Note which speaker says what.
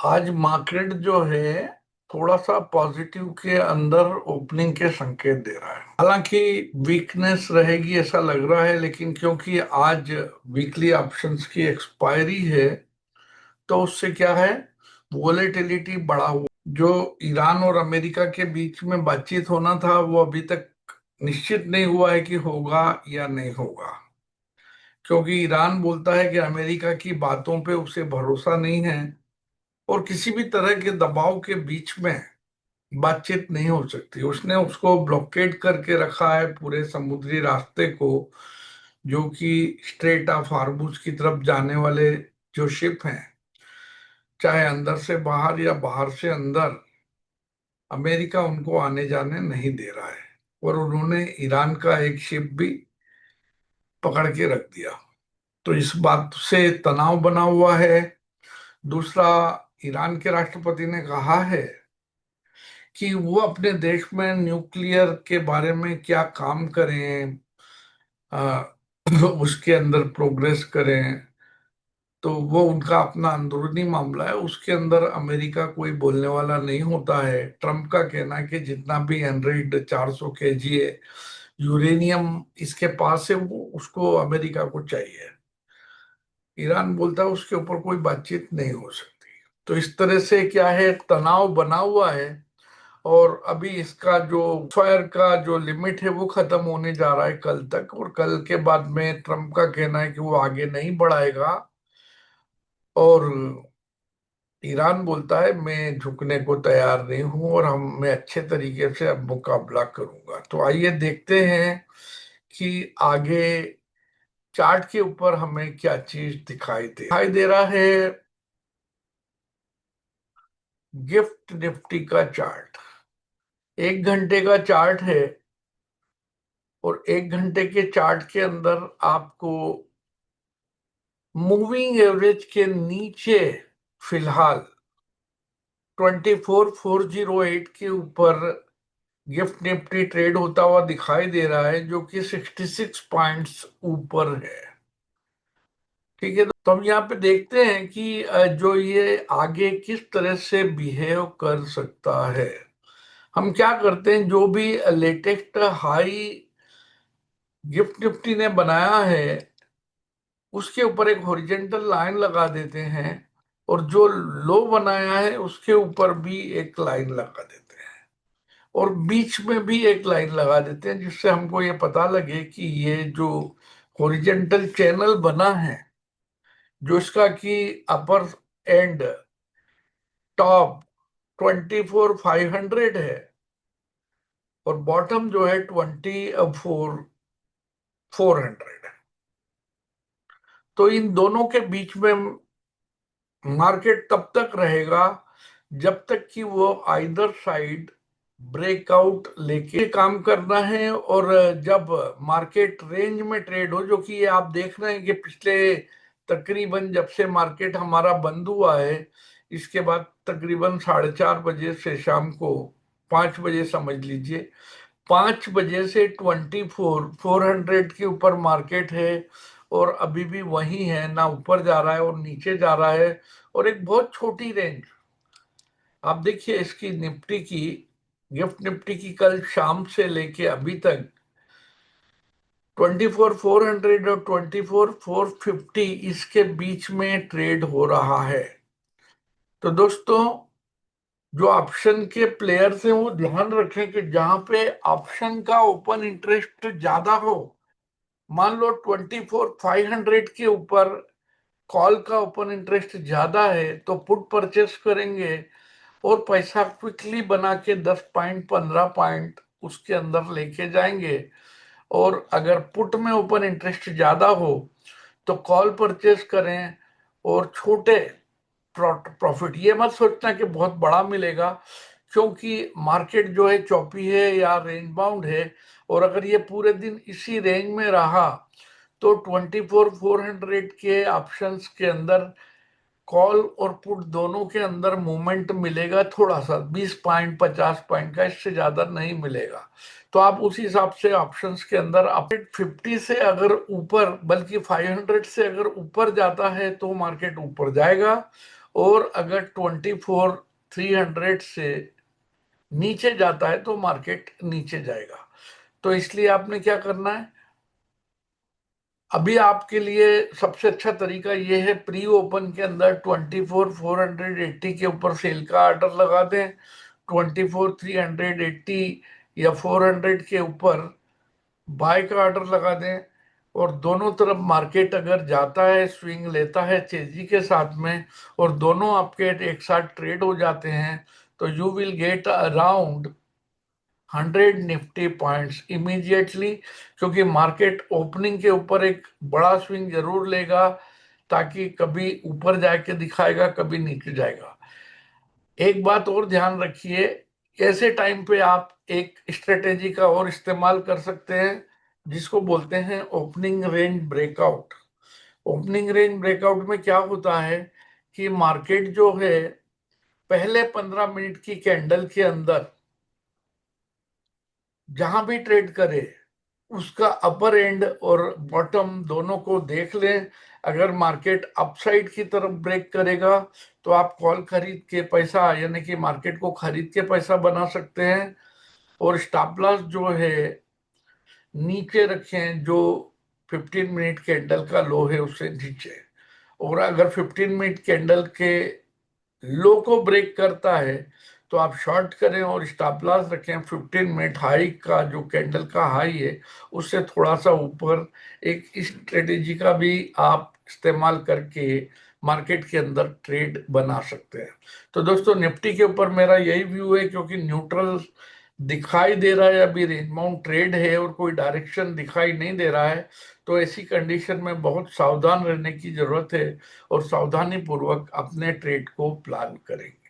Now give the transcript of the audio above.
Speaker 1: आज मार्केट जो है थोड़ा सा पॉजिटिव के अंदर ओपनिंग के संकेत दे रहा है। हालांकि वीकनेस रहेगी ऐसा लग रहा है, लेकिन क्योंकि आज वीकली ऑप्शंस की एक्सपायरी है तो उससे क्या है, वोलेटिलिटी बढ़ा हुआ। जो ईरान और अमेरिका के बीच में बातचीत होना था वो अभी तक निश्चित नहीं हुआ है कि होगा या नहीं होगा, क्योंकि ईरान बोलता है कि अमेरिका की बातों पे उसे भरोसा नहीं है और किसी भी तरह के दबाव के बीच में बातचीत नहीं हो सकती। उसने उसको ब्लॉकेड करके रखा है पूरे समुद्री रास्ते को, जो कि स्ट्रेट ऑफ हार्मुज की तरफ जाने वाले जो शिप हैं, चाहे अंदर से बाहर या बाहर से अंदर, अमेरिका उनको आने जाने नहीं दे रहा है। और उन्होंने ईरान का एक शिप भी पकड़ के रख दिया। तो इस बात से तनाव बना हुआ है। दूसरा, ईरान के राष्ट्रपति ने कहा है कि वो अपने देश में न्यूक्लियर के बारे में क्या काम करें, आ, उसके अंदर प्रोग्रेस करें। तो वो उनका अपना अंदरूनी मामला है, उसके अंदर अमेरिका कोई बोलने वाला नहीं होता है। ट्रम्प का कहना है कि जितना भी एनरिच्ड 400 kg है यूरेनियम इसके पास है, वो उसको अमेरिका को चाहिए। ईरान बोलता है उसके ऊपर कोई बातचीत नहीं हो सकती। तो इस तरह से क्या है, तनाव बना हुआ है। और अभी इसका जो फायर का जो लिमिट है वो खत्म होने जा रहा है कल तक, और कल के बाद में ट्रम्प का कहना है कि वो आगे नहीं बढ़ाएगा। और ईरान बोलता है मैं झुकने को तैयार नहीं हूं और मैं अच्छे तरीके से अब मुकाबला करूंगा। तो आइए देखते हैं कि आगे चार्ट के ऊपर हमें क्या चीज दिखाई दे रहा है। गिफ्ट निफ्टी का चार्ट 1 घंटे का चार्ट है, और 1 घंटे के चार्ट के अंदर आपको मूविंग एवरेज के नीचे फिलहाल 24,408 के ऊपर गिफ्ट निफ्टी ट्रेड होता हुआ दिखाई दे रहा है, जो कि 66 पॉइंट्स ऊपर है। ठीक है, तो हम यहाँ पे देखते हैं कि जो ये आगे किस तरह से बिहेव कर सकता है। हम क्या करते हैं, जो भी लेटेस्ट हाई गिफ्ट निफ्टी ने बनाया है उसके ऊपर एक हॉरिजेंटल लाइन लगा देते हैं, और जो लो बनाया है उसके ऊपर भी एक लाइन लगा देते हैं, और बीच में भी एक लाइन लगा देते हैं, जिससे हमको ये पता लगे कि ये जो हॉरिजेंटल चैनल बना है, जो इसका कि अपर एंड टॉप 24,500 है और बॉटम जो है 24,400 है। तो इन दोनों के बीच में मार्केट तब तक रहेगा जब तक कि वो आइदर साइड ब्रेकआउट लेके काम करना है। और जब मार्केट रेंज में ट्रेड हो, जो कि ये आप देख रहे हैं कि पिछले तकरीबन जब से मार्केट हमारा बंद हुआ है, इसके बाद तकरीबन 4:30 बजे से शाम को 5 बजे समझ लीजिए, 5 बजे से 24,400 के ऊपर मार्केट है, और अभी भी वही है, ना ऊपर जा रहा है और नीचे जा रहा है। और एक बहुत छोटी रेंज आप देखिए इसकी निफ्टी की, गिफ्ट निफ्टी की कल शाम से लेके अभी तक 24,400 और 24,450 इसके बीच में ट्रेड हो रहा है। तो दोस्तों, जो ऑप्शन के प्लेयर्स हैं वो ध्यान रखें कि जहां पे ऑप्शन का ओपन इंटरेस्ट ज्यादा हो, मान लो 24,500 के ऊपर कॉल का ओपन इंटरेस्ट ज्यादा है, तो पुट परचेस करेंगे और पैसा क्विकली बना के 10 पॉइंट 15 पॉइंट उसके अंदर लेके जाएंगे। और अगर पुट में ओपन इंटरेस्ट ज्यादा हो तो कॉल परचेस करें, और छोटे प्रॉफिट, ये मत सोचना कि बहुत बड़ा मिलेगा, क्योंकि मार्केट जो है चौपी है या रेंज बाउंड है। और अगर ये पूरे दिन इसी रेंज में रहा तो 24,400 के ऑप्शंस के अंदर कॉल और पुट दोनों के अंदर मूवमेंट मिलेगा, थोड़ा सा 20 पॉइंट 50 पॉइंट का, इससे ज्यादा नहीं मिलेगा। तो आप उस हिसाब से ऑप्शंस के अंदर आप 50 से अगर ऊपर, बल्कि 500 से अगर ऊपर जाता है तो मार्केट ऊपर जाएगा, और अगर 24,300 से नीचे जाता है तो मार्केट नीचे जाएगा। तो इसलिए आपने क्या करना है, अभी आपके लिए सबसे अच्छा तरीका ये है, प्री ओपन के अंदर 24,480 के ऊपर सेल का ऑर्डर लगा दें, 24,380 या 400 के ऊपर बाय का ऑर्डर लगा दें, और दोनों तरफ मार्केट अगर जाता है, स्विंग लेता है तेजी के साथ में, और दोनों आपके एक साथ ट्रेड हो जाते हैं, तो you will get around 100 Nifty points immediately. क्योंकि मार्केट ओपनिंग के ऊपर एक बड़ा स्विंग जरूर लेगा, ताकि कभी ऊपर जाके दिखाएगा, कभी नीचे जाएगा। एक बात और ध्यान रखिए, ऐसे टाइम पे आप एक स्ट्रेटेजी का और इस्तेमाल कर सकते हैं, जिसको बोलते हैं opening range breakout. Opening range breakout में क्या होता है कि मार्केट जो है पहले 15 मिनट की कैंडल के अंदर जहां भी ट्रेड करे, उसका अपर एंड और बॉटम दोनों को देख लें। अगर मार्केट अपसाइड की तरफ ब्रेक करेगा तो आप कॉल खरीद के पैसा, यानी कि मार्केट को खरीद के पैसा बना सकते हैं, और स्टॉप लॉस जो है नीचे रखें, जो 15 मिनट कैंडल का लो है उससे नीचे। और अगर 15 मिनट कैंडल के लो को ब्रेक करता है तो आप शॉर्ट करें और स्टॉप लॉस रखें 15 मिनट हाई का, जो कैंडल का हाई है उससे थोड़ा सा ऊपर। एक स्ट्रेटेजी का भी आप इस्तेमाल करके मार्केट के अंदर ट्रेड बना सकते हैं। तो दोस्तों, निफ्टी के ऊपर मेरा यही व्यू है, क्योंकि न्यूट्रल दिखाई दे रहा है, अभी रेंज बाउंड ट्रेड है और कोई डायरेक्शन दिखाई नहीं दे रहा है। तो ऐसी कंडीशन में बहुत सावधान रहने की जरूरत है, और सावधानी पूर्वक अपने ट्रेड को प्लान करेंगे।